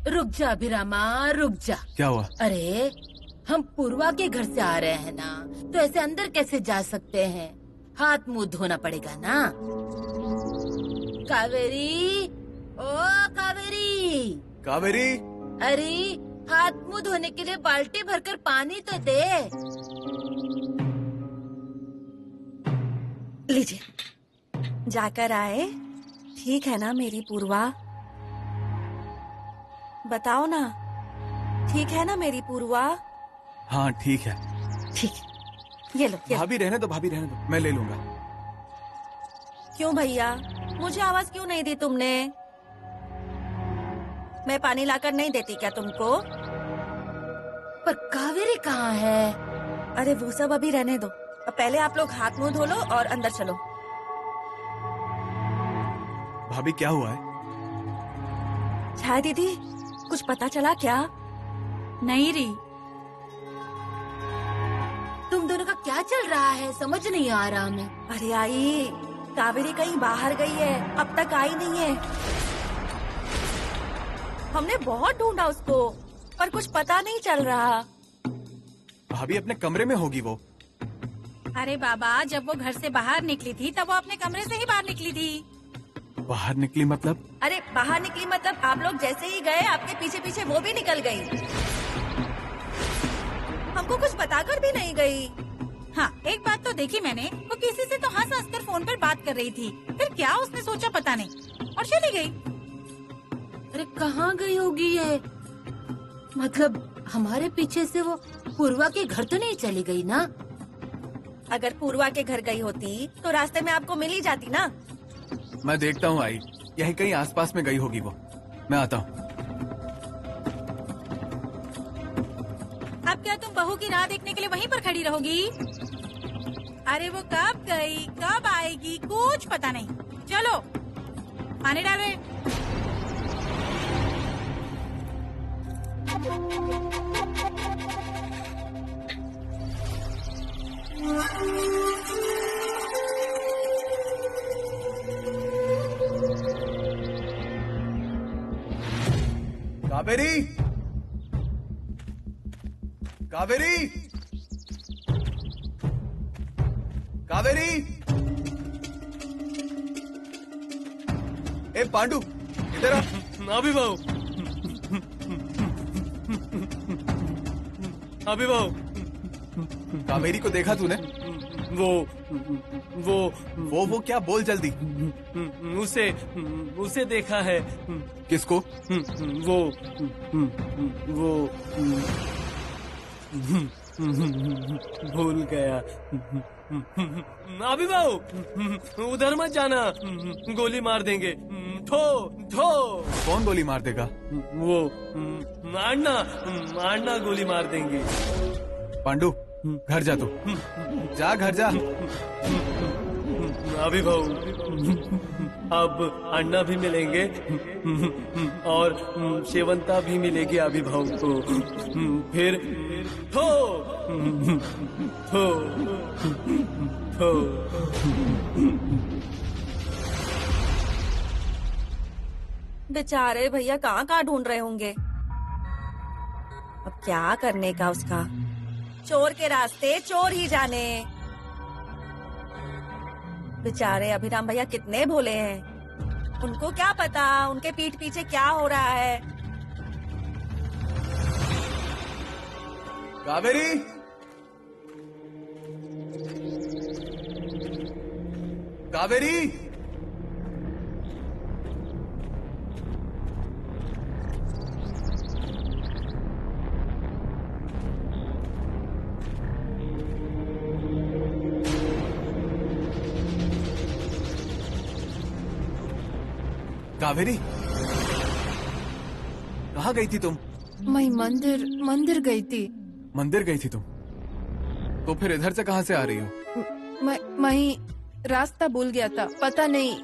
रुक जा अभिरामा, रुक जा। क्या हुआ? अरे हम पूर्वा के घर से आ रहे हैं ना, तो ऐसे अंदर कैसे जा सकते हैं? हाथ मुंह धोना पड़ेगा ना। कावेरी, ओ कावेरी। कावेरी, अरे हाथ मुंह धोने के लिए बाल्टी भरकर पानी तो दे। लीजिए, जाकर आए? ठीक है ना मेरी पूर्वा? बताओ ना, ठीक है ना मेरी पूर्वा? हाँ ठीक है। ठीक, ये लो। भाभी रहने दो, भाभी रहने दो, मैं ले लूंगा। क्यों भैया, मुझे आवाज क्यों नहीं दी तुमने? मैं पानी लाकर नहीं देती क्या तुमको? पर कावेरी कहाँ है? अरे वो सब अभी रहने दो, अब पहले आप लोग हाथ मुंह धो लो और अंदर चलो। भाभी क्या हुआ है? छाया दीदी, कुछ पता चला क्या? नहीं री। तुम दोनों का क्या चल रहा है, समझ नहीं आ रहा हमें। अरे आई, कावेरी कहीं बाहर गई है, अब तक आई नहीं है। हमने बहुत ढूंढा उसको, पर कुछ पता नहीं चल रहा। भाभी अपने कमरे में होगी वो। अरे बाबा, जब वो घर से बाहर निकली थी तब वो अपने कमरे से ही बाहर निकली थी। बाहर निकली मतलब? अरे बाहर निकली मतलब आप लोग जैसे ही गए आपके पीछे पीछे वो भी निकल गई। हमको कुछ बताकर भी नहीं गई। हाँ, एक बात तो देखी मैंने, वो किसी से तो हंस हंस कर फोन पर बात कर रही थी। फिर क्या उसने सोचा पता नहीं, और चली गई। अरे कहाँ गई होगी ये? मतलब हमारे पीछे से वो पूर्वा के घर तो नहीं चली गई ना? अगर पूर्वा के घर गई होती तो रास्ते में आपको मिल ही जाती ना। मैं देखता हूँ आई, यही कहीं आसपास में गई होगी वो। मैं आता हूँ। अब क्या तुम बहू की राह देखने के लिए वहीं पर खड़ी रहोगी? अरे वो कब गई, कब आएगी, कुछ पता नहीं। चलो पानी डाले। कावेरी, कावेरी, कावेरी। ए पांडु, इधर आ। अभी भाऊ, अभी भाऊ। कावेरी को देखा तूने? वो क्या? बोल जल्दी। उसे देखा है। किसको? वो भूल गया। अभी भाऊ, उधर मत जाना, गोली मार देंगे। ठो ठो। कौन गोली मार देगा? वो अन्ना गोली मार देंगे। पांडु, घर जा तू, जा घर जा। अभी भाऊ, अब अन्ना भी मिलेंगे और शेवंता भी मिलेगी अभी भाऊ को। फिर ठो ठो ठो। बेचारे भैया कहाँ कहाँ ढूंढ रहे होंगे। अब क्या करने का उसका? चोर के रास्ते चोर ही जाने। बेचारे अभिराम भैया कितने भोले हैं, उनको क्या पता उनके पीठ पीछे क्या हो रहा है। कावेरी, कावेरी। कावेरी, कहाँ गई थी तुम? मैं मंदिर गई थी। मंदिर गई थी तुम? तो फिर इधर से कहाँ से आ रही हो? मैं रास्ता भूल गया था, पता नहीं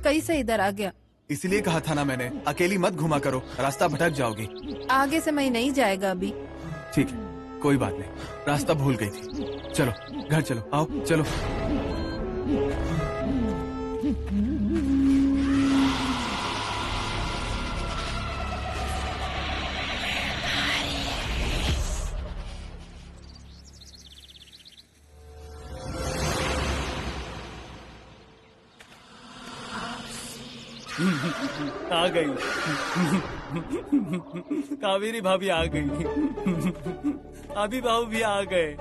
कैसे इधर आ गया। इसलिए कहा था ना मैंने, अकेली मत घुमा करो, रास्ता भटक जाओगी। आगे से मैं नहीं जाएगा अभी। ठीक है, कोई बात नहीं, रास्ता भूल गई थी। चलो घर चलो, आओ चलो। आ गई। कावेरी भाभी आ गई। अभी बाबू भी आ गए।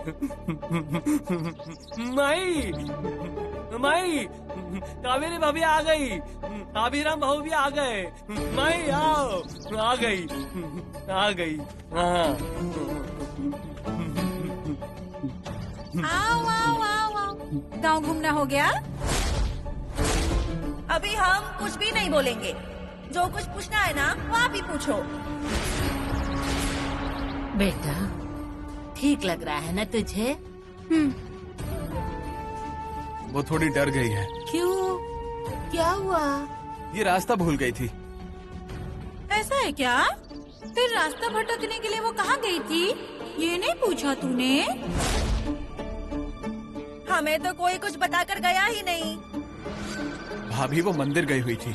माई माई, कावेरी भाभी आ गई। अभिराम भाऊ भी आ गए। माई आओ, आ गई आ गई। हाँ आओ आओ आओ आओ, गाँव घूमना हो गया? अभी हम कुछ भी नहीं बोलेंगे। जो कुछ पूछना है ना वो आप ही पूछो। बेटा, ठीक लग रहा है ना तुझे? वो थोड़ी डर गई है। क्यों? क्या हुआ? ये रास्ता भूल गई थी। ऐसा है क्या? फिर रास्ता भटकने के लिए वो कहाँ गई थी, ये नहीं पूछा तूने? हमें तो कोई कुछ बताकर गया ही नहीं। भाभी वो मंदिर गई हुई थी।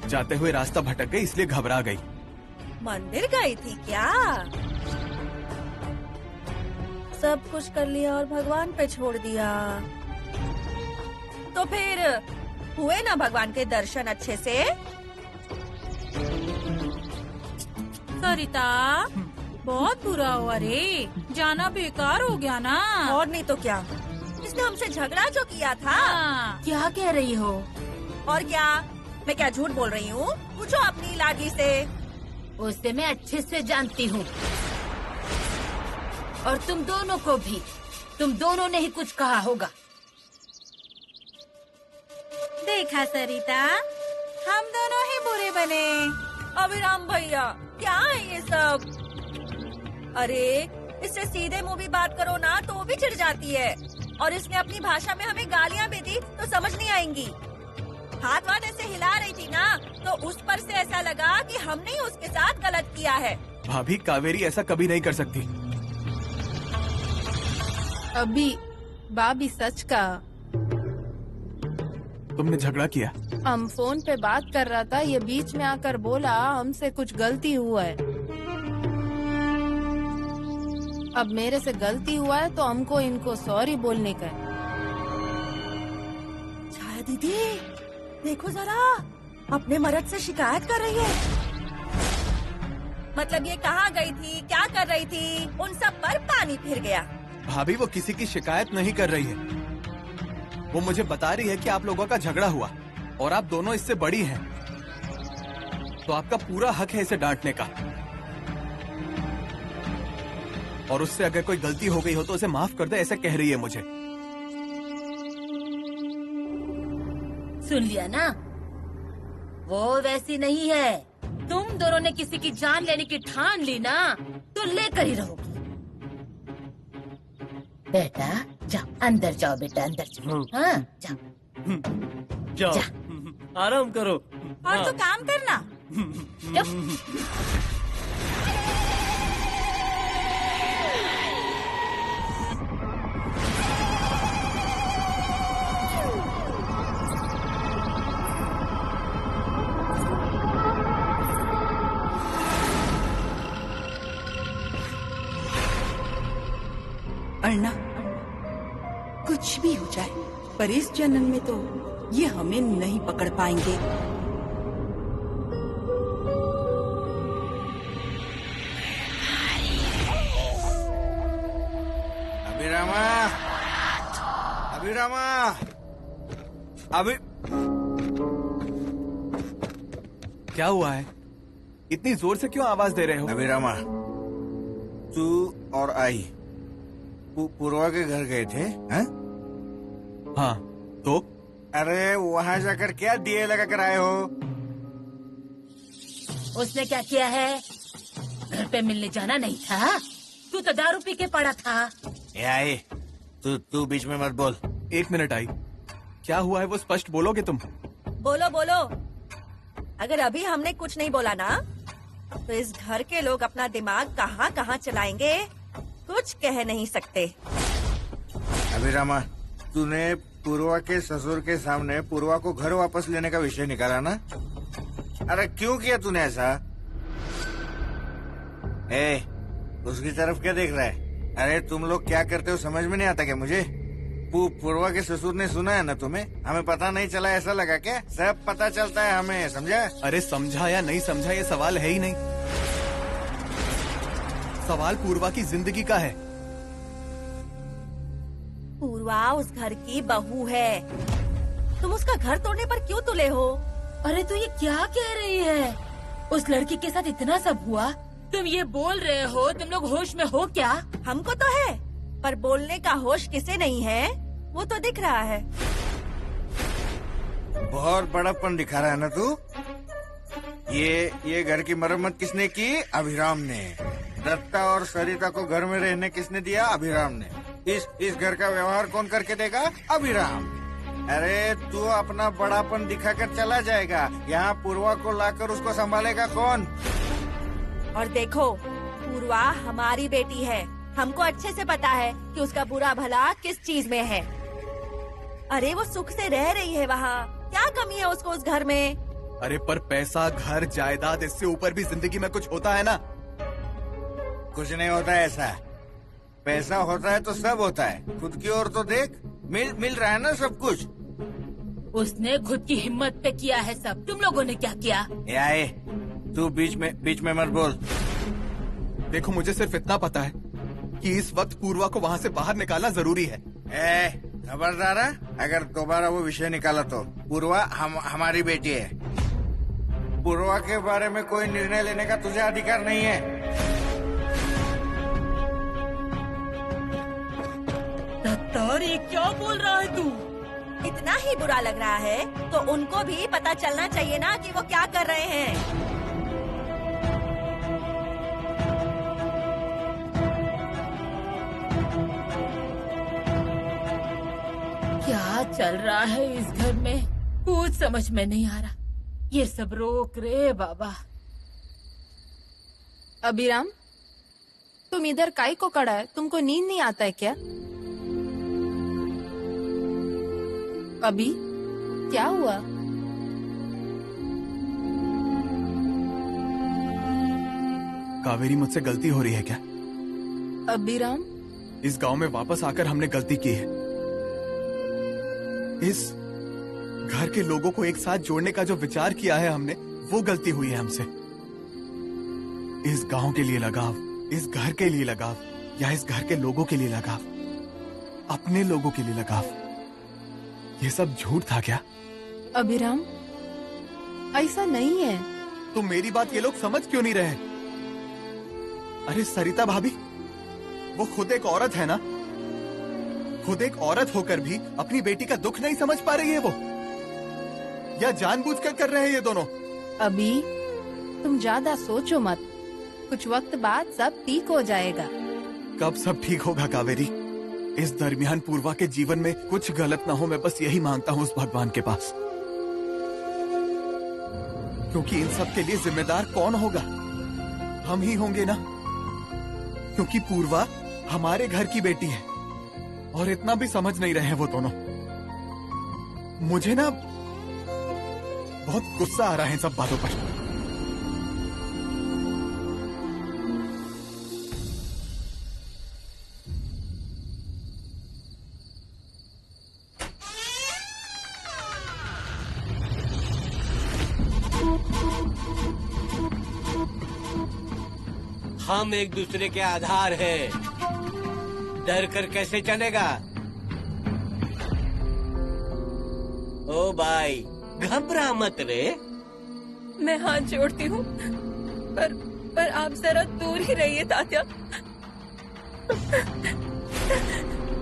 जाते हुए रास्ता भटक गई, इसलिए घबरा गई। मंदिर गई थी क्या? सब कुछ कर लिया और भगवान पे छोड़ दिया। तो फिर हुए ना भगवान के दर्शन अच्छे से? सरिता, बहुत बुरा हुआ रे, जाना बेकार हो गया ना। और नहीं तो क्या, इसने हमसे झगड़ा जो किया था। हाँ। क्या कह रही हो? और क्या, मैं क्या झूठ बोल रही हूँ? पूछो अपनी लाडली से। उसे मैं अच्छे से जानती हूँ, और तुम दोनों को भी। तुम दोनों ने ही कुछ कहा होगा। देखा सरिता, हम दोनों ही बुरे बने। अभिराम भैया, क्या है ये सब? अरे इससे सीधे मुंह भी बात करो ना तो वो भी चिढ़ जाती है। और इसने अपनी भाषा में हमें गालियाँ भी दी तो समझ नहीं आएंगी। हाथ वाथ ऐसे हिला रही थी ना, तो उस पर से ऐसा लगा कि हमने ही उसके साथ गलत किया है। भाभी, कावेरी ऐसा कभी नहीं कर सकती। अभी भाभी सच का, तुमने झगड़ा किया? हम फोन पे बात कर रहा था, ये बीच में आकर बोला हमसे कुछ गलती हुआ है। अब मेरे से गलती हुआ है तो हमको इनको सॉरी बोलने का है। छाया दीदी, देखो जरा, अपने मर्द से शिकायत कर रही है। मतलब ये कहाँ गई थी, क्या कर रही थी, उन सब पर पानी फिर गया। भाभी, वो किसी की शिकायत नहीं कर रही है। वो मुझे बता रही है कि आप लोगों का झगड़ा हुआ और आप दोनों इससे बड़ी हैं, तो आपका पूरा हक है इसे डांटने का। और उससे अगर कोई गलती हो गई हो तो उसे माफ कर दे, ऐसे कह रही है मुझे। सुन लिया ना, वो वैसी नहीं है। तुम दोनों ने किसी की जान लेने की ठान ली ना, तो लेकर ही रहोगी। बेटा जाओ, अंदर जाओ बेटा, अंदर जाओ। हाँ, जाओ जाओ, आराम करो। और हाँ। तू काम करना। अन्ना, कुछ भी हो जाए, पर इस जन्म में तो ये हमें नहीं पकड़ पाएंगे। अभिरामा, अभिरामा, अभी क्या हुआ है? इतनी जोर से क्यों आवाज दे रहे हो? अभिरामा, तू और आई पूर्वा के घर गए थे? हैं? हाँ, तो? अरे वहाँ जाकर क्या दिए लगा कर आए हो? उसने क्या किया है? घर पे मिलने जाना नहीं था? तू तो दारू पी के पड़ा था। ए आई, तू बीच में मत बोल। 1 मिनट आई, क्या हुआ है वो स्पष्ट बोलोगे तुम? बोलो बोलो। अगर अभी हमने कुछ नहीं बोला ना, तो इस घर के लोग अपना दिमाग कहाँ कहाँ चलाएंगे, कुछ कह नहीं सकते। अभिरामा, तूने पूर्वा के ससुर के सामने पूर्वा को घर वापस लेने का विषय निकाला ना? अरे क्यों किया तूने ऐसा? उसकी तरफ क्या देख रहा है? अरे तुम लोग क्या करते हो समझ में नहीं आता क्या मुझे? पूर्वा के ससुर ने सुना है ना तुम्हें? हमें पता नहीं चला ऐसा लगा क्या? सब पता चलता है हमें, समझा? अरे समझा या नहीं समझा ये सवाल है ही नहीं। सवाल पूर्वा की जिंदगी का है। पूर्वा उस घर की बहू है। तुम उसका घर तोड़ने पर क्यों तुले हो? अरे तू ये क्या कह रही है? उस लड़की के साथ इतना सब हुआ, तुम ये बोल रहे हो? तुम लोग होश में हो क्या? हमको तो है, पर बोलने का होश किसे नहीं है वो तो दिख रहा है। बहुत बड़ापन दिखा रहा है ना तू। ये घर की मरम्मत किसने की? अभिराम ने। दत्ता और सरिता को घर में रहने किसने दिया? अभिराम ने। इस घर का व्यवहार कौन करके देगा? अभिराम। अरे तू अपना बड़ापन दिखाकर चला जाएगा, यहाँ पूर्वा को लाकर उसको संभालेगा कौन? और देखो, पूर्वा हमारी बेटी है। हमको अच्छे से पता है कि उसका बुरा भला किस चीज में है। अरे वो सुख से रह रही है वहाँ, क्या कमी है उसको उस घर में? अरे पर पैसा, घर, जायदाद, इससे ऊपर भी जिंदगी में कुछ होता है ना। कुछ नहीं होता ऐसा। पैसा होता है तो सब होता है। खुद की ओर तो देख, मिल रहा है ना सब कुछ। उसने खुद की हिम्मत पे किया है सब, तुम लोगों ने क्या किया? आए तू बीच में मत बोल। देखो मुझे सिर्फ इतना पता है कि इस वक्त पूर्वा को वहाँ से बाहर निकालना जरूरी है। खबरदार, अगर दोबारा वो विषय निकाला तो। पूर्वा हमारी बेटी है। पूर्वा के बारे में कोई निर्णय लेने का तुझे अधिकार नहीं है। दत्ता, ये क्या बोल रहा है तू? इतना ही बुरा लग रहा है तो उनको भी पता चलना चाहिए ना कि वो क्या कर रहे हैं। क्या चल रहा है इस घर में? कुछ समझ में नहीं आ रहा। ये सब रोक रे बाबा। अभिराम, तुम इधर काई को खड़ा है? तुमको नींद नहीं आता है क्या? अभी क्या हुआ? कावेरी, मुझसे गलती हो रही है क्या? अभिराम, इस गांव में वापस आकर हमने गलती की है। इस घर के लोगों को एक साथ जोड़ने का जो विचार किया है हमने, वो गलती हुई है हमसे। इस गांव के लिए लगाव, इस घर के लिए लगाव, या इस घर के लोगों के लिए लगाव, अपने लोगों के लिए लगाव, ये सब झूठ था क्या? अभिराम, ऐसा नहीं है। तो मेरी बात ये लोग समझ क्यों नहीं रहे? अरे सरिता भाभी, वो खुद एक औरत है ना। खुद एक औरत होकर भी अपनी बेटी का दुख नहीं समझ पा रही है वो, या जानबूझकर कर रहे हैं ये दोनों? अभी तुम ज्यादा सोचो मत, कुछ वक्त बाद सब ठीक हो जाएगा। कब सब ठीक होगा कावेरी? इस दरमियान पूर्वा के जीवन में कुछ गलत ना हो, मैं बस यही मांगता हूँ उस भगवान के पास। क्योंकि इन सब के लिए जिम्मेदार कौन होगा? हम ही होंगे ना, क्योंकि पूर्वा हमारे घर की बेटी है और इतना भी समझ नहीं रहे हैं वो दोनों। मुझे ना बहुत गुस्सा आ रहा है इन सब बातों पर। हम एक दूसरे के आधार हैं। डर कर कैसे चलेगा? ओ भाई, घबरा मत रे। मैं हाथ जोड़ती हूँ, पर आप जरा दूर ही रहिए तात्या।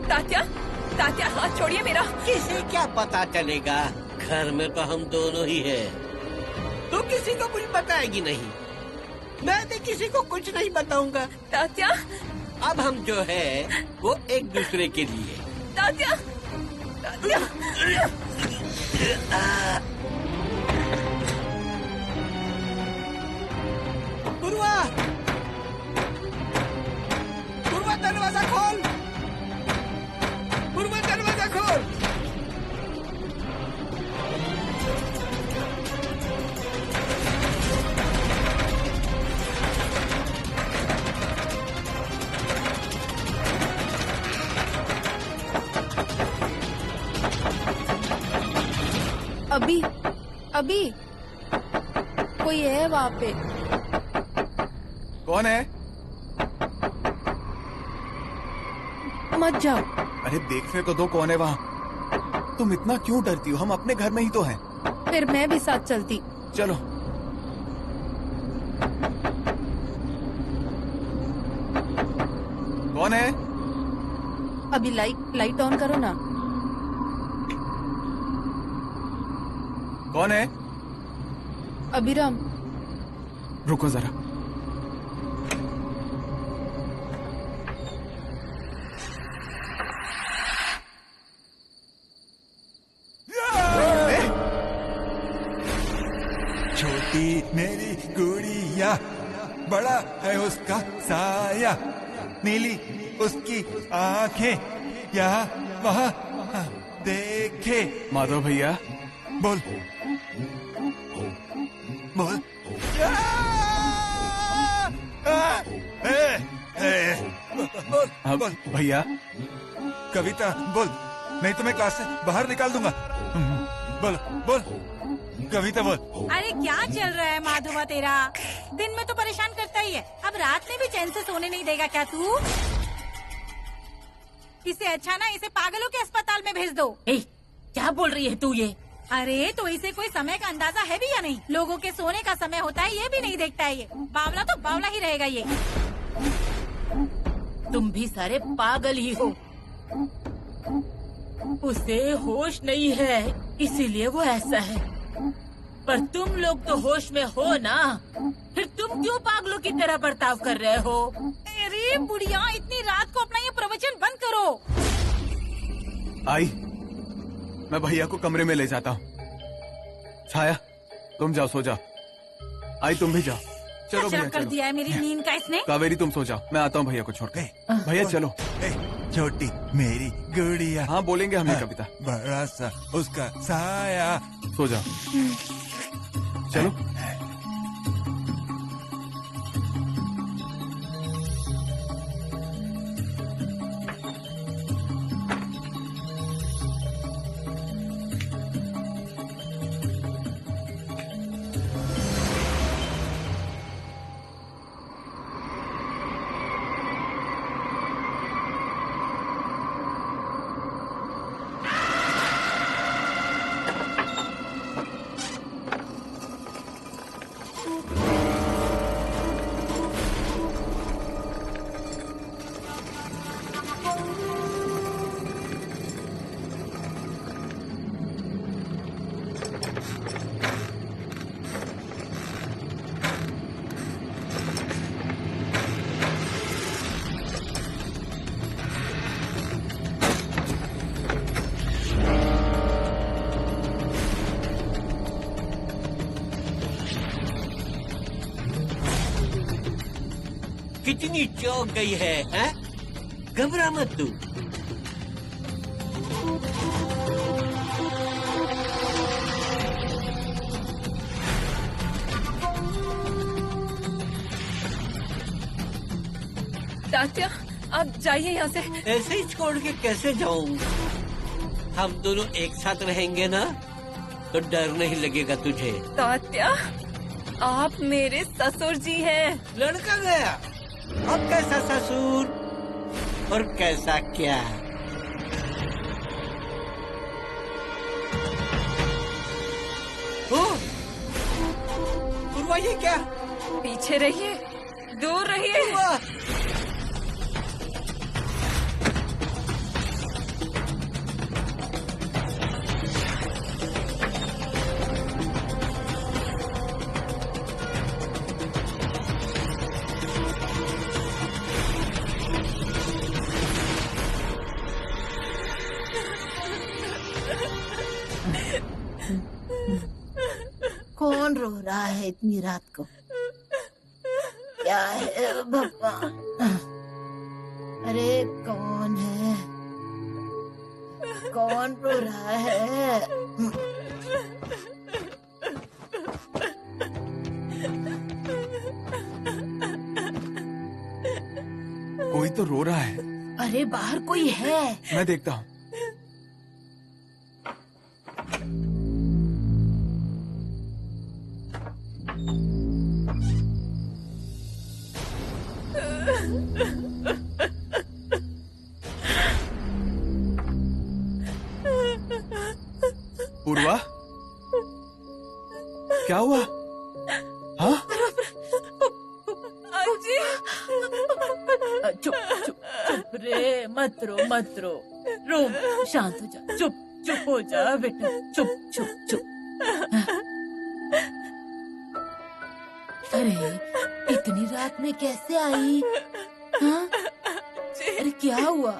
तात्या हाथ छोड़िए मेरा। किसी क्या पता चलेगा, घर में तो हम दोनों ही हैं। तू किसी को कुछ बताएगी नहीं, मैं भी किसी को कुछ नहीं बताऊंगा। तात्या, अब हम जो है वो एक दूसरे के लिए। तात्या, पूर्वा, पूर्वा दरवाजा खोल, पूर्वा दरवाजा खोल। अभी अभी कोई है वहाँ पे? कौन है? मत जाओ। अरे देखने तो दो कौन है वहाँ। तुम इतना क्यों डरती हो? हम अपने घर में ही तो हैं। फिर मैं भी साथ चलती। चलो। कौन है? अभी लाइट ऑन करो ना। कौन है? अभिराम। रुको जरा। छोटी मेरी गुड़िया, बड़ा है उसका साया, नीली उसकी आंखें, यहाँ वहाँ देखे। माधव भैया बोल बोल। अब भैया कविता बोल, नहीं तो मैं क्लास से बाहर निकाल दूंगा। बोल बोल कविता बोल। अरे क्या चल रहा है माधवा तेरा? दिन में तो परेशान करता ही है, अब रात में भी चैन से सोने नहीं देगा क्या तू? इससे अच्छा ना इसे पागलों के अस्पताल में भेज दो। क्या बोल रही है तू ये? अरे तो इसे कोई समय का अंदाजा है भी या नहीं? लोगों के सोने का समय होता है ये भी नहीं देखता है ये। बावला तो बावला ही रहेगा ये। तुम भी सारे पागल ही हो। उसे होश नहीं है इसीलिए वो ऐसा है, पर तुम लोग तो होश में हो ना, फिर तुम क्यों पागलों की तरह बर्ताव कर रहे हो? अरे बुढ़िया, इतनी रात को अपना ये प्रवचन बंद करो। आई, मैं भैया को कमरे में ले जाता हूँ। छाया तुम जाओ, सो जाओ। आई तुम भी जाओ। चलो क्या भैया कर चलो। दिया है मेरी नींद का इसने। कावेरी तुम सो जाओ, मैं आता हूँ भैया को छोड़ के। भैया चलो। छोटी मेरी गुड़िया। हाँ बोलेंगे हमने कविता। बड़ा सा उसका साया। सो जाओ। चलो। कितनी चौंक गई है, हैं? घबरा मत तू। तात्या आप जाइए यहाँ से। ऐसे ही छोड़ के कैसे जाऊं? हम दोनों एक साथ रहेंगे ना, तो डर नहीं लगेगा तुझे। तात्या आप मेरे ससुर जी हैं। लड़का गया, अब कैसा ससुर और कैसा क्या? ओ, पूर्वा ये क्या? पीछे रहिए, दूर रहिए। पूर्वा! कौन रो रहा है इतनी रात को? क्या है भगवान? अरे कौन है? कौन रो रहा है? कोई तो रो रहा है। अरे बाहर कोई है। मैं देखता हूँ। क्या हुआ? हाँ? आजी। चुप चुप चुप रे, मत रो। रो, शांत हो जा। चुप हो जा बेटा। चुप। अरे इतनी रात में कैसे आई? हाँ? अरे क्या हुआ?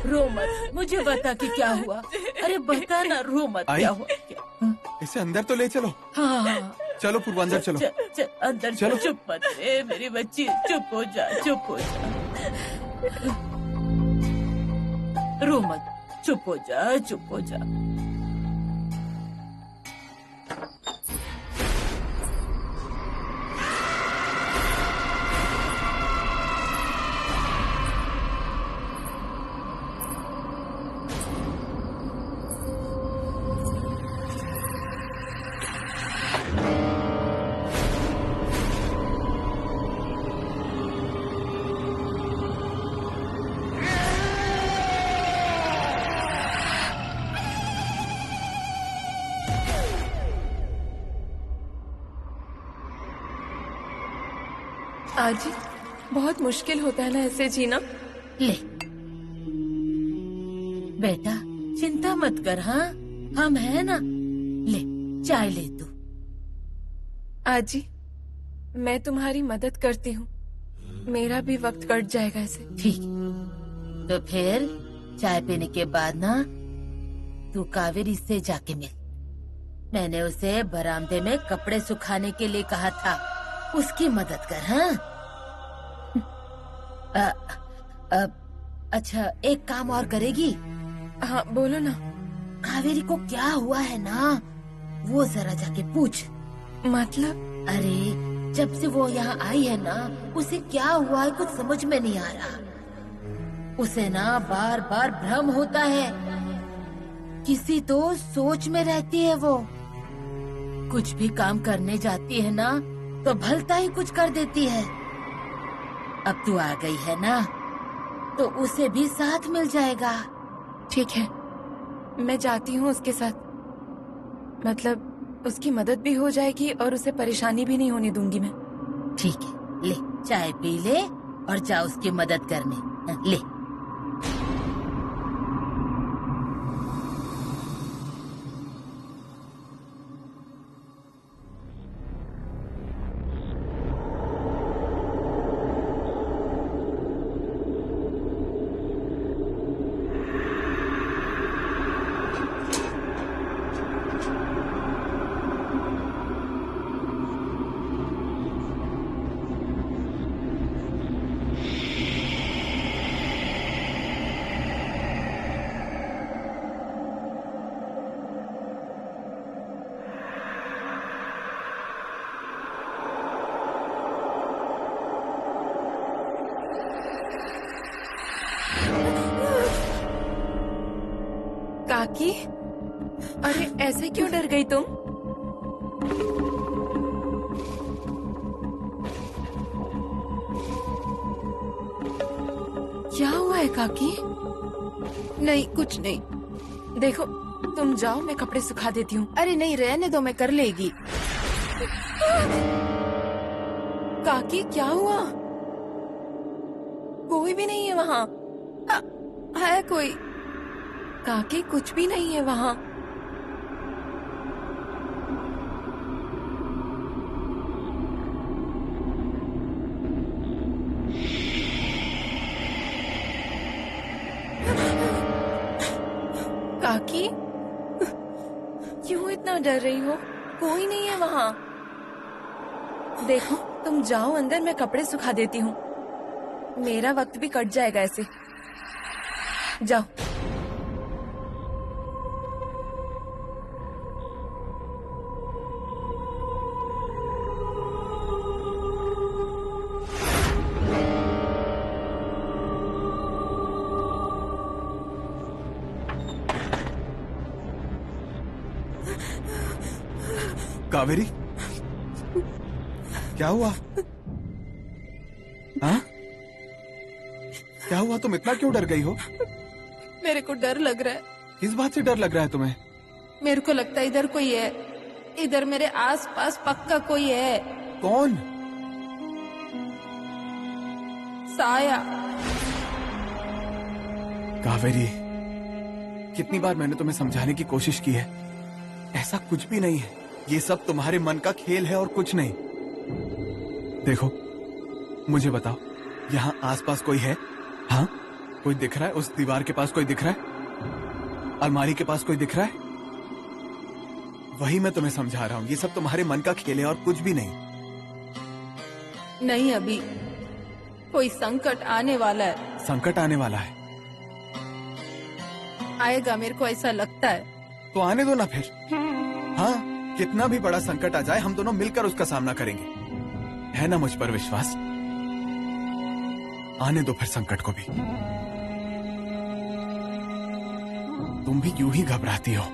रो मत, मुझे बता कि क्या हुआ। अरे बता ना, रो मत। आई? क्या हुआ? इसे अंदर तो ले चलो। हाँ। चलो पूर्वा, अंदर चलो। अंदर चलो। चुप मत रे मेरी बच्ची, चुप हो जा। रो मत, चुप हो जा। आजी, बहुत मुश्किल होता है ना ऐसे जीना। ले बेटा, चिंता मत कर। हाँ, हम है ना। ले चाय ले तू। आजी, मैं तुम्हारी मदद करती हूँ, मेरा भी वक्त कट जाएगा ऐसे। ठीक, तो फिर चाय पीने के बाद ना तू कावेरी से जाके मिल। मैंने उसे बरामदे में कपड़े सुखाने के लिए कहा था, उसकी मदद कर। हाँ? अच्छा, एक काम और करेगी? हाँ बोलो ना। कावेरी को क्या हुआ है ना, वो जरा जाके पूछ। मतलब? अरे जब से वो यहाँ आई है ना, उसे क्या हुआ है कुछ समझ में नहीं आ रहा। उसे ना बार बार भ्रम होता है, किसी तो सोच में रहती है। वो कुछ भी काम करने जाती है ना तो भलता ही कुछ कर देती है। अब तू आ गई है ना तो उसे भी साथ मिल जाएगा। ठीक है, मैं जाती हूँ उसके साथ। मतलब उसकी मदद भी हो जाएगी और उसे परेशानी भी नहीं होने दूंगी मैं। ठीक है, ले चाय पी ले और जा उसकी मदद करने। ले। काकी, अरे ऐसे क्यों डर गई तुम? क्या हुआ है काकी? नहीं, कुछ नहीं। देखो, तुम जाओ, मैं कपड़े सुखा देती हूँ। अरे नहीं, रहने दो, मैं कर लेगी। काकी क्या हुआ? कोई भी नहीं है वहाँ। है कोई? काकी कुछ भी नहीं है वहाँ। काकी क्यों इतना डर रही हो? कोई नहीं है वहाँ। देखो, तुम जाओ अंदर, मैं कपड़े सुखा देती हूँ। मेरा वक्त भी कट जाएगा ऐसे। जाओ। कावेरी, क्या हुआ? हाँ? क्या हुआ? तुम इतना क्यों डर गई हो? मेरे को डर लग रहा है। किस बात से डर लग रहा है तुम्हें? मेरे को लगता है इधर कोई है, इधर मेरे आसपास पक्का कोई है। कौन? साया। कावेरी, कितनी बार मैंने तुम्हें समझाने की कोशिश की है, ऐसा कुछ भी नहीं है। ये सब तुम्हारे मन का खेल है और कुछ नहीं। देखो, मुझे बताओ, यहाँ आसपास कोई है? हाँ, कोई दिख रहा है? उस दीवार के पास कोई दिख रहा है? अलमारी के पास कोई दिख रहा है? वही मैं तुम्हें समझा रहा हूँ, ये सब तुम्हारे मन का खेल है और कुछ भी नहीं। नहीं, अभी कोई संकट आने वाला है। संकट आने वाला है? आएगा, मेरे को ऐसा लगता है। तो आने दो ना फिर। हाँ, कितना भी बड़ा संकट आ जाए, हम दोनों मिलकर उसका सामना करेंगे। है ना मुझ पर विश्वास? आने दो फिर संकट को भी। तुम भी यूं ही घबराती हो।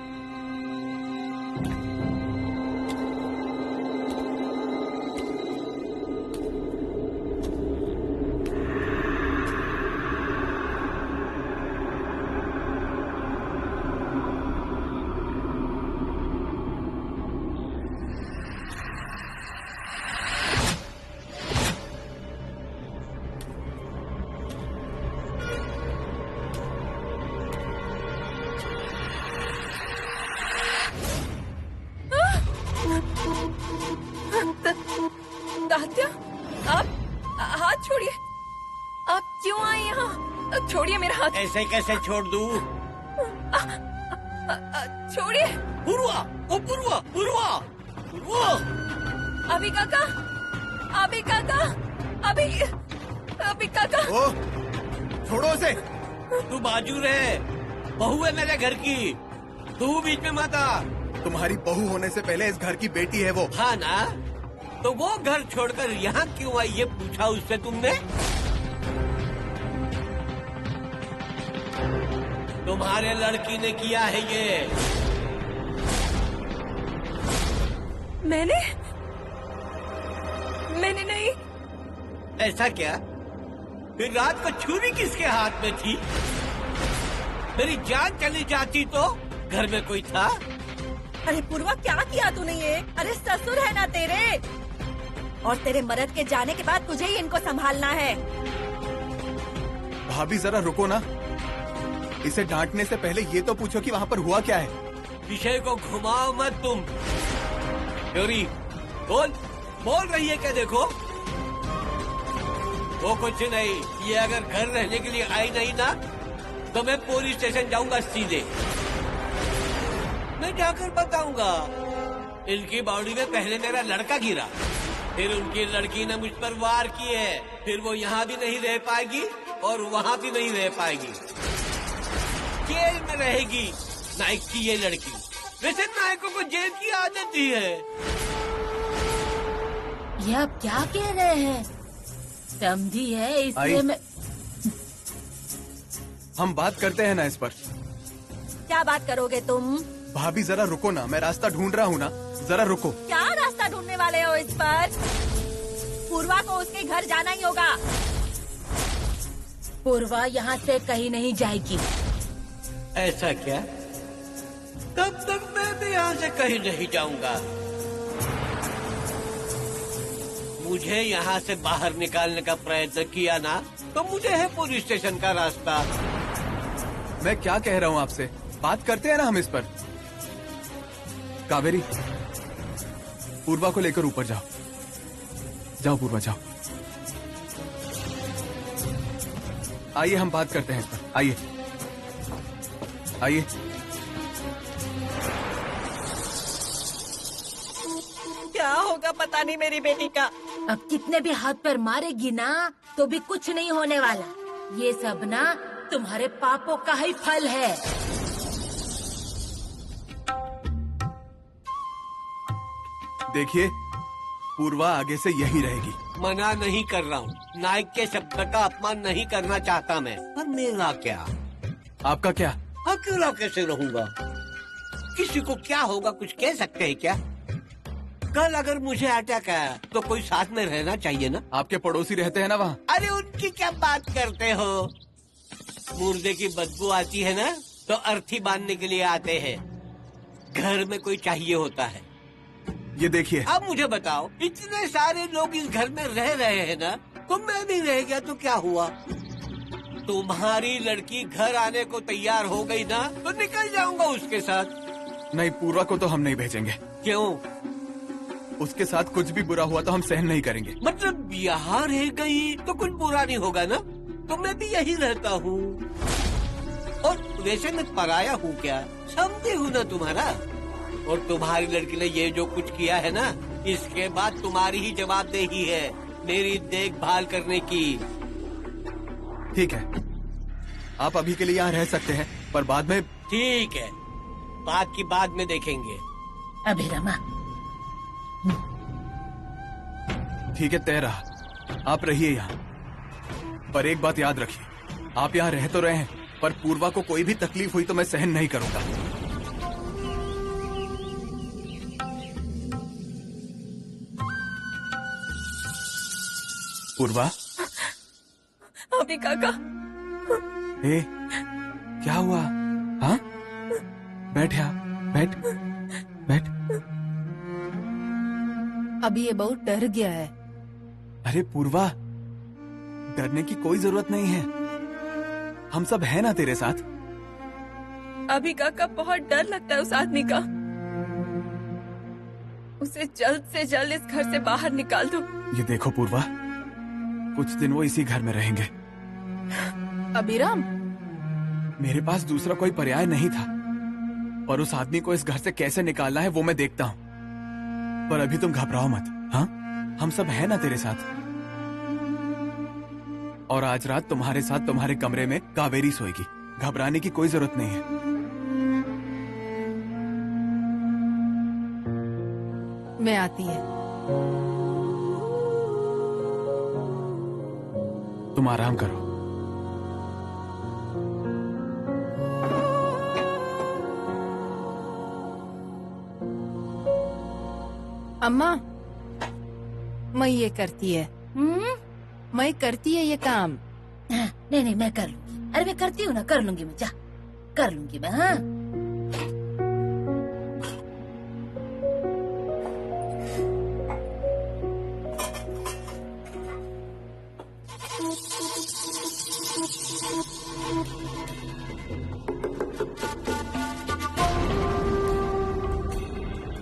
दात्या, आप हाथ छोड़िए। आप क्यों आए यहाँ? छोड़िए मेरा हाथ। ऐसे कैसे छोड़ दूँ? छोड़िए। पूर्वा, ओ पूर्वा, पूर्वा, पूर्वा। अभी काका, अभी काका, अभी काका। ओ, छोड़ो उसे। तू बाजू रहे, बहू है मेरे घर की, तू बीच में मत आ। तुम्हारी बहू होने से पहले इस घर की बेटी है वो। हाँ ना, तो वो घर छोड़कर यहाँ क्यों आई ये पूछा उससे तुमने? तुम्हारे लड़की ने किया है ये। मैंने नहीं। ऐसा क्या? फिर रात को छुरी किसके हाथ में थी? मेरी जान चली जाती तो घर में कोई था? अरे पूर्वा, क्या किया तूने ये? अरे ससुर है ना तेरे, और तेरे मर्द के जाने के बाद तुझे ही इनको संभालना है। भाभी जरा रुको ना, इसे डांटने से पहले ये तो पूछो कि वहाँ पर हुआ क्या है। विषय को घुमाओ मत तुम। गौरी, बोल रही है क्या? देखो, वो कुछ नहीं, ये अगर घर रहने के लिए आई नहीं ना तो मैं पुलिस स्टेशन जाऊंगा सीधे। मैं जाकर बताऊंगा, इनकी बॉडी में पहले मेरा लड़का गिरा, फिर उनकी लड़की ने मुझ पर वार किए, फिर वो यहाँ भी नहीं रह पाएगी और वहाँ भी नहीं रह पाएगी, जेल में रहेगी नायक की ये लड़की। वैसे नायकों को जेल की आदत ही है। ये आप क्या कह रहे हैं? समझी है, इसलिए मैं। हम बात करते हैं ना इस पर। क्या बात करोगे तुम? भाभी जरा रुको ना, मैं रास्ता ढूंढ रहा हूँ ना, जरा रुको। क्या रास्ता ढूंढने वाले हो इस पर? पूर्वा को उसके घर जाना ही होगा। पूर्वा यहाँ से कहीं नहीं जाएगी। ऐसा क्या? तब तक मैं भी यहाँ से कहीं नहीं जाऊंगा। मुझे यहाँ से बाहर निकालने का प्रयत्न किया ना तो मुझे है पुलिस स्टेशन का रास्ता। मैं क्या कह रहा हूँ आपसे, बात करते हैं ना हम इस पर। कावेरी, पूर्वा को लेकर ऊपर जाओ। जाओ पूर्वा, जाओ। आइए हम बात करते हैं इस पर। आइए आइए। क्या होगा पता नहीं मेरी बेटी का। अब कितने भी हाथ पर मारेगी ना तो भी कुछ नहीं होने वाला। ये सब ना तुम्हारे पापों का ही फल है। देखिए, पूर्वा आगे से यही रहेगी। मना नहीं कर रहा हूँ, नायक के शब्द का अपमान नहीं करना चाहता मैं, पर मेरा क्या? आपका क्या? अकेला कैसे रहूंगा? किसी को क्या होगा कुछ कह सकते हैं क्या? कल अगर मुझे अटैक आया तो कोई साथ में रहना चाहिए ना। आपके पड़ोसी रहते हैं ना वहाँ। अरे उनकी क्या बात करते हो? मुर्दे की बदबू आती है ना तो अर्थी बांधने के लिए आते हैं। घर में कोई चाहिए होता है। ये देखिए, अब मुझे बताओ, इतने सारे लोग इस घर में रह रहे हैं ना, तो मैं भी रह गया तो क्या हुआ? तुम्हारी लड़की घर आने को तैयार हो गई ना, तो निकल जाऊंगा उसके साथ। नहीं, पूर्वा को तो हम नहीं भेजेंगे। क्यों? उसके साथ कुछ भी बुरा हुआ तो हम सहन नहीं करेंगे। मतलब यहाँ रह गई तो कुछ बुरा नहीं होगा ना? तो मैं भी यही रहता हूँ। और वैसे मैं पराया हूँ क्या? समझे हूँ ना तुम्हारा। और तुम्हारी लड़की ने ये जो कुछ किया है ना, इसके बाद तुम्हारी ही जवाबदेही है मेरी देखभाल करने की। ठीक है, आप अभी के लिए यहाँ रह सकते हैं, पर बाद में। ठीक है, बात की बाद में देखेंगे। अभिरमा, ठीक है, तय रहा। आप रहिए यहाँ, पर एक बात याद रखिए, आप यहाँ रह तो रहे हैं, पर पूर्वा को कोई भी तकलीफ हुई तो मैं सहन नहीं करूंगा। पूर्वा। अभी काका। ए, क्या हुआ? हाँ, बैठ यहाँ, बैठ बैठ। अभी ये बहुत डर गया है। अरे पूर्वा, डरने की कोई जरूरत नहीं है, हम सब हैं ना तेरे साथ। अभी काका बहुत डर लगता है उस आदमी का। उसे जल्द से जल्द इस घर से बाहर निकाल दो। ये देखो पूर्वा, कुछ दिन वो इसी घर में रहेंगे। अभिराम, मेरे पास दूसरा कोई पर्याय नहीं था, और उस आदमी को इस घर से कैसे निकालना है वो मैं देखता हूँ। पर अभी तुम घबराओ मत, हाँ? हम सब हैं ना तेरे साथ। और आज रात तुम्हारे साथ तुम्हारे कमरे में कावेरी सोएगी। घबराने की कोई जरूरत नहीं है। मैं आती है। तुम आराम करो। अम्मा, मैं ये करती है। मैं करती है ये काम। नहीं नहीं, मैं कर लूंगी। अरे मैं करती हूँ ना, कर लूंगी मैं। जा, कर लूंगी मैं। हाँ,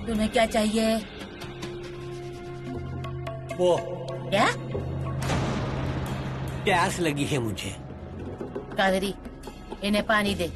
तुम्हें क्या चाहिए? वो क्या? प्यास लगी है मुझे। कावेरी, इन्हें पानी दे।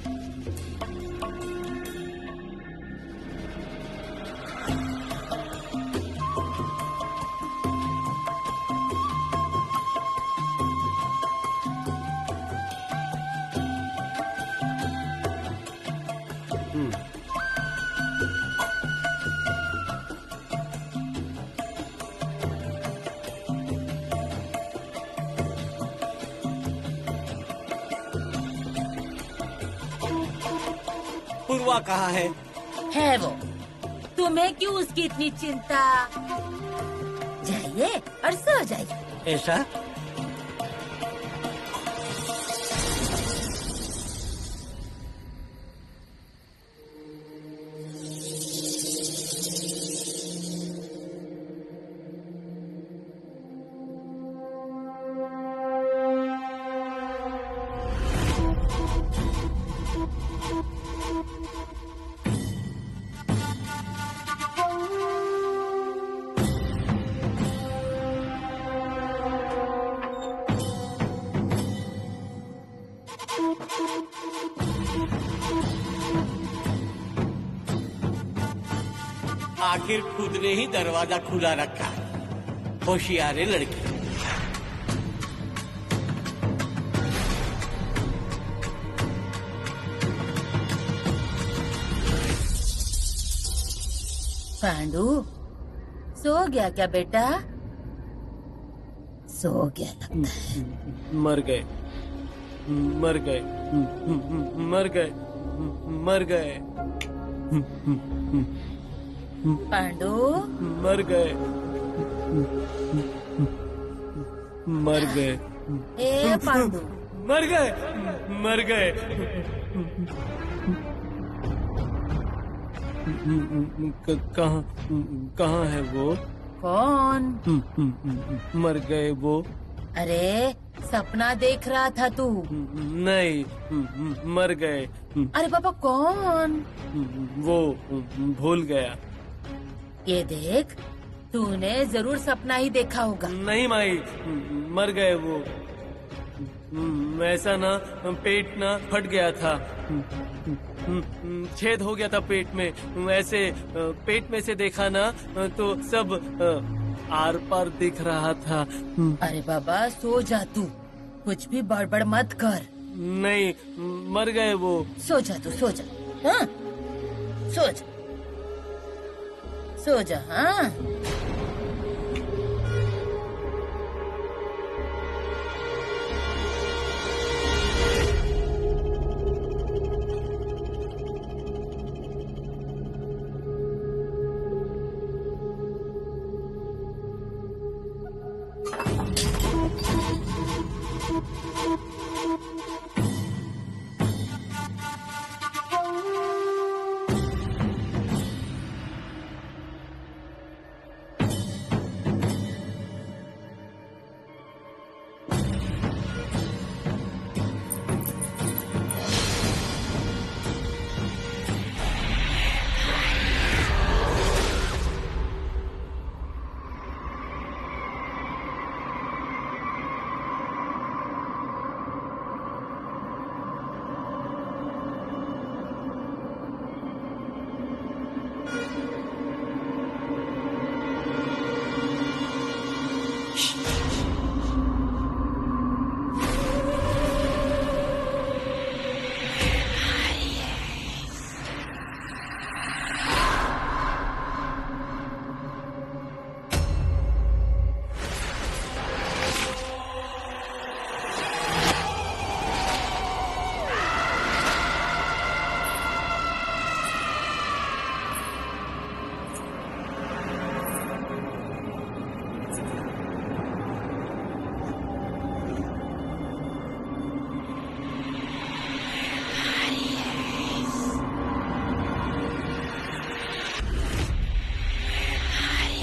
पूर्वा कहाँ है? है वो। तुम्हें क्यों उसकी इतनी चिंता? जाइए और सो जाइए। ऐसा? आखिर खुद ने ही दरवाजा खुला रखा। होशियार है लड़की। पांडू, सो गया क्या बेटा? सो गया लगता है। मर गए, मर गए, मर गए, मर गए, पांडू, मर गए, मर गए, ए पांडू, मर गए, मर गए, कहाँ कहाँ है वो? कौन? मर गए वो? अरे सपना देख रहा था तू? नहीं, मर गए। अरे बाबा कौन? वो भूल गया। ये देख, तूने जरूर सपना ही देखा होगा। नहीं माई, मर गए वो। ऐसा ना पेट ना फट गया था, छेद हो गया था पेट में। ऐसे पेट में से देखा ना तो सब आर पार दिख रहा था। अरे बाबा सो जा तू, कुछ भी बड़बड़ मत कर। नहीं, मर गए वो। सो जा तू, सो जा। हाँ सो जा, सो जा। हाँ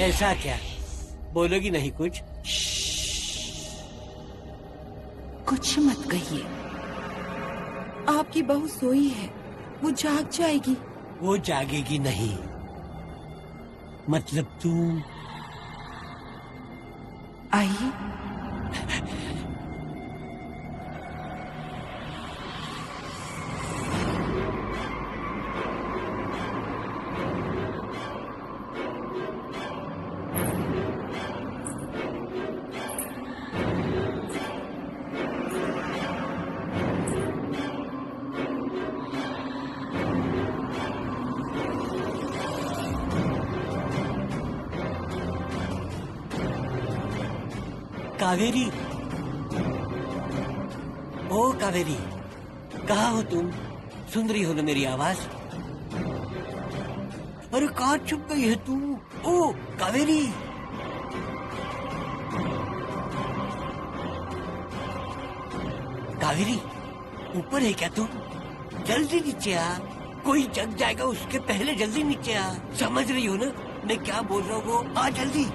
ऐसा क्या? बोलोगी नहीं कुछ? कुछ मत कहिए। आपकी बहू सोई है, वो जाग जाएगी। वो जागेगी नहीं। मतलब तुम आइए। कावेरी, ओ कावेरी, कहाँ हो तुम? सुन रही हो ना मेरी आवाज? अरे कहाँ छुप गई है तू? ओ कावेरी, कावेरी ऊपर है क्या तुम? जल्दी नीचे आ, कोई जग जाएगा उसके पहले जल्दी नीचे आ। समझ रही हो ना मैं क्या बोल रहा हूँ? आ जल्दी।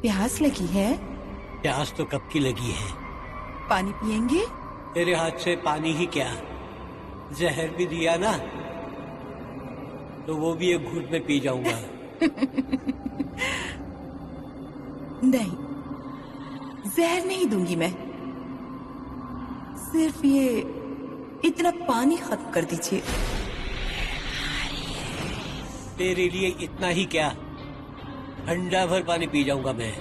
प्यास लगी है? प्यास तो कब की लगी है। पानी पियेंगे? तेरे हाथ से पानी ही क्या, जहर भी दिया ना तो वो भी एक घूंट में पी जाऊंगा। नहीं, जहर नहीं दूंगी मैं। सिर्फ ये इतना पानी खत्म कर दीजिए। तेरे लिए इतना ही क्या, हंडा भर पानी पी जाऊंगा मैं।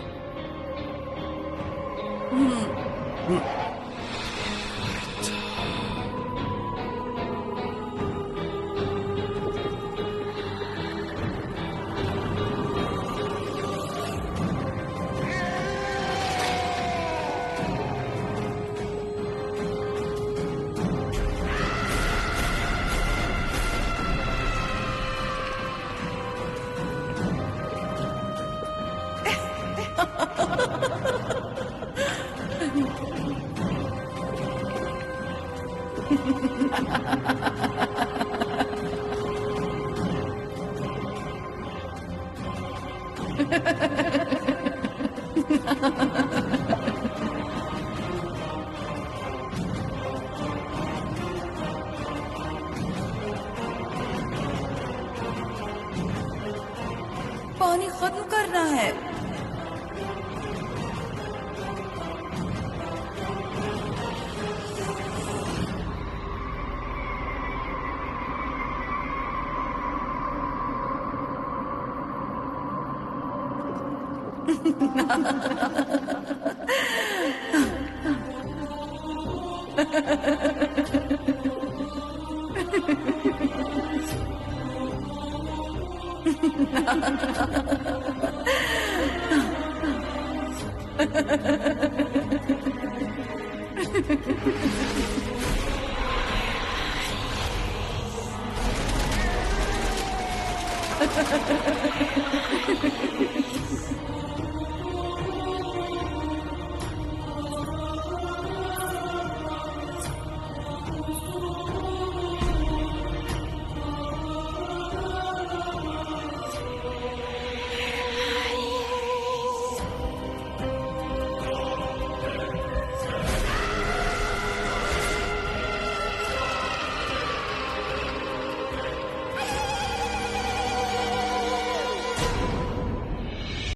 पानी खत्म करना है।